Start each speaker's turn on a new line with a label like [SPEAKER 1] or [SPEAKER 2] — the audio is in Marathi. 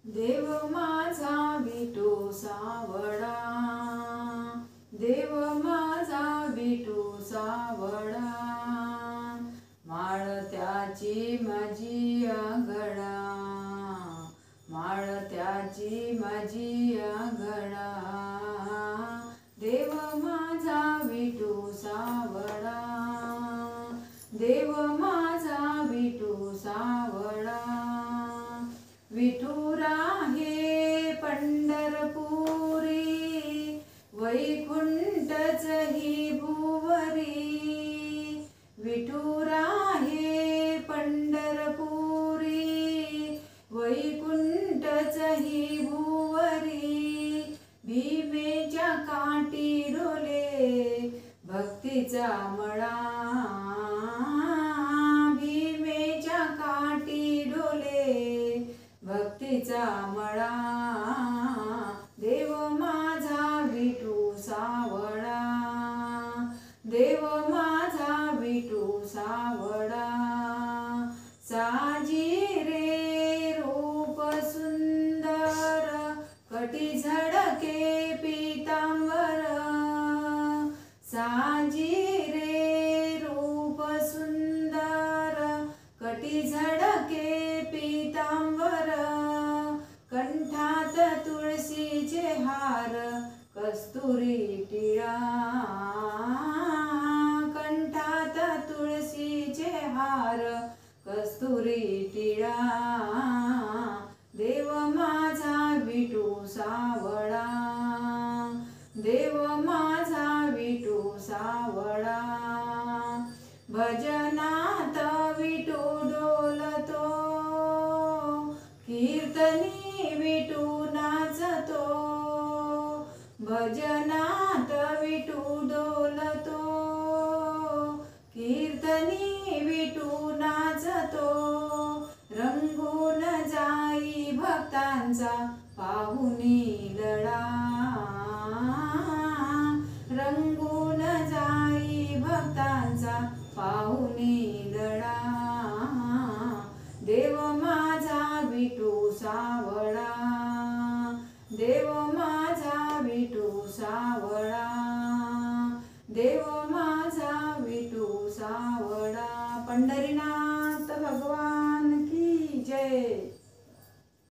[SPEAKER 1] देव माझा विठू सावळा, देव माझा विठू सावळा, माळ त्याची माझी आघडा, माळ त्याची माझी आघडा, देव माझा विठू सावळा, देव माझा विठू सावळा, विठू राहे पंढरपुरी, वैकुंठच ही भुवरी, विठू राहे पंढरपुरी, वैकुंठच ही भुवरी, भीमेच्या काठी डोले भक्तीचा मळा, भीमेच्या काठी डोले भक्तीचा मळा, देव माझा विठू सावळा, देव माझा विठू सावळा, साजी रे रूप सुंदर, कटी झळके पीतांबर, साजी रे रूप सुंदर, कटी झळके पीतांबर, कंठात तुळशीचे हार कस्तुरी टिळा, कंठात तुळशीचे हार कस्तुरी टिळा, देव माझा विठू सावळा, देव माझा विठू सावळा, भजनात विठू डोलतो, कीर्तनी विठू नाचतो, भजनात विठू डोलतो, कीर्तनी विठू नाचतो, रंगून जाई भक्तांचा